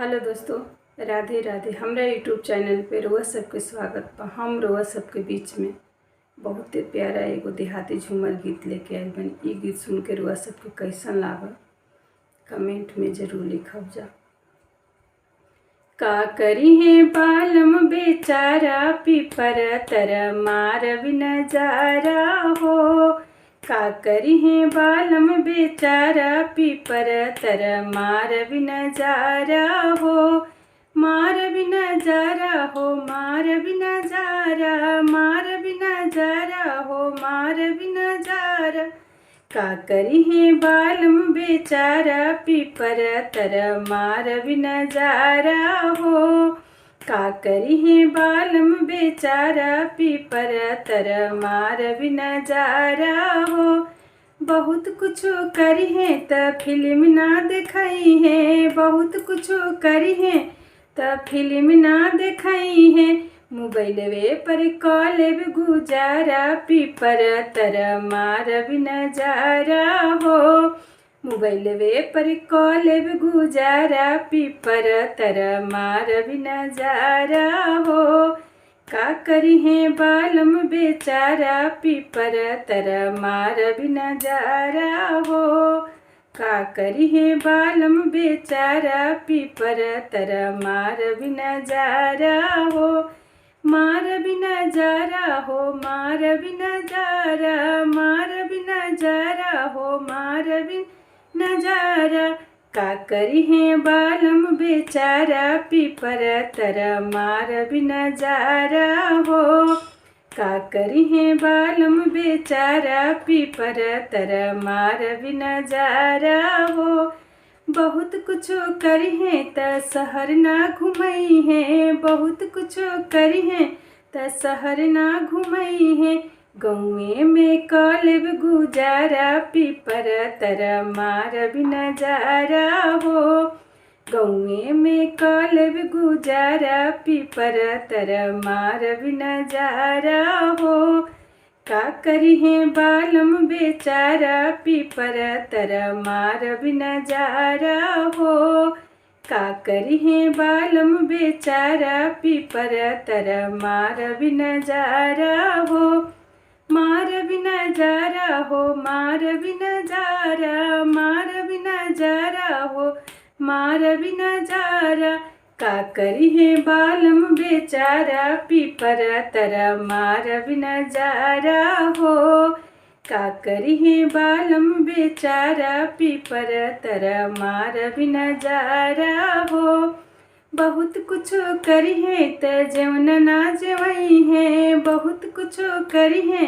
Hello दोस्तों, राधे राधे। हमरा YouTube channel पे रउआ सबके स्वागत बा। हम रउआ सबके बीच में बहुते प्यारा एगो देहाती झूमर गीत लेके आइल बानी। इ गीत सुन के रउआ सबके कैसन लागल कमेंट में जरूर लिखब जा। का करी है बालम बेचारा, पीपर तर मार नजारा हो। का करी है बालम बेचारा, पीपर तर मार नजारा हो। मार नजारा हो, मार नजारा, मार नजारा हो, मार नजारा। का करी है बालम बेचारा, पीपर तर मार नजारा हो। का करी है बालम बेचारा, पीपर तर मार नजारा हो। बहुत कुछ करी है त फिल्म ना दिखाई है, बहुत कुछ करी है त फिल्म ना दिखाई है। मोबाइलवे पर कॉलेब गुजारा, पीपर तर मार नजारा हो। मोबाइलवे पर कॉलेब गुजारा, पीपर तर मार नजारा हो। का करी है बालम बेचारा, पीपर तर मार नजारा हो। का करी है बालम बेचारा, पीपर तर मार नजारा हो। मार नजारा हो, मार नजारा, मार नजारा हो, मार नजारा। का करी है बालम बेचारा, पीपर तर मार नजारा हो। का करी है बालम बेचारा, पीपर तर मार नजारा हो। बहुत कुछ करी है त शहर ना घुमई है, बहुत कुछ करी है त शहर ना घुमई है। गौए में कॉलेब गुजारा, पीपर तर मार नजारा हो। गौए में कॉलेब गुजारा, पीपर तर मार नजारा हो। का करी है बालम बेचारा, पीपर तर मार नजारा हो। का करी है बालम बेचारा, पीपर तर मार नजारा हो। मार नजारा हो, मार नजारा, मार नजारा हो, मार नजारा। का करी है बालम बेचारा, पीपर तर मार नजारा हो। का करी है बालम बेचारा, पीपर तर मार नजारा हो। बहुत कुछ करी है त जवन ना जवई है, बहुत कुछ करी है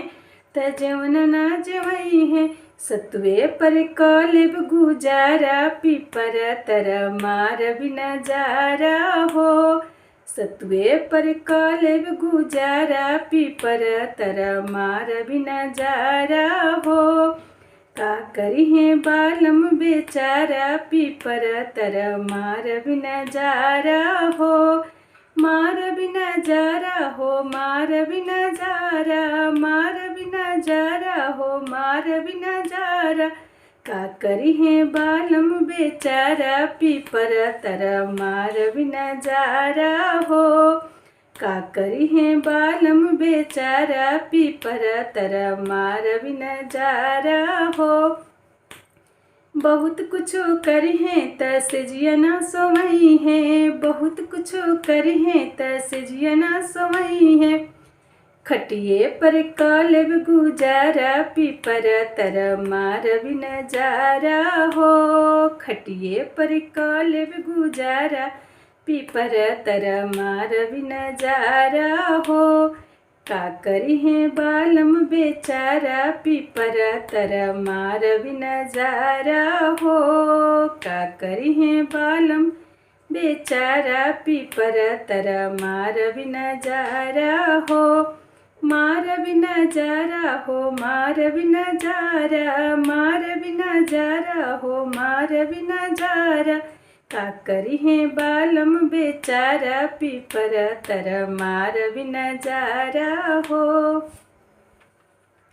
त जवन ना जवई है। सतुए पर कॉलेब गुजारा, पीपर तर मार नजारा हो। सतुए पर कॉलेब गुजारा, पीपर तर मार नजारा हो। का करी है बालम बेचारा, पीपर तर मार नजारा हो। मार नजारा हो, मार नजारा, मार नजारा हो, मार नजारा। का करी है बालम बेचारा, पीपर तर मार नजारा हो। का करी है बालम बेचारा, पीपर तर मार नजारा हो। बहुत कुछ करी है त सेजिया ना सोवई है, बहुत कुछ करी है त सेजिया ना सोवई है। खटिए पर कॉलेब गुजारा, पीपर तर मार नजारा हो। खटिए पर कॉलेब गुजारा, पीपर तर मार नजारा हो। का करी है बालम बेचारा, पीपर तर मार नजारा हो। का करी है बालम बेचारा, पीपर तर मार नजारा हो। मार नजारा हो, मार नजारा, मार नजारा हो, मार नजारा। का करी है बालम बेचारा, पीपर तर मार नजारा हो।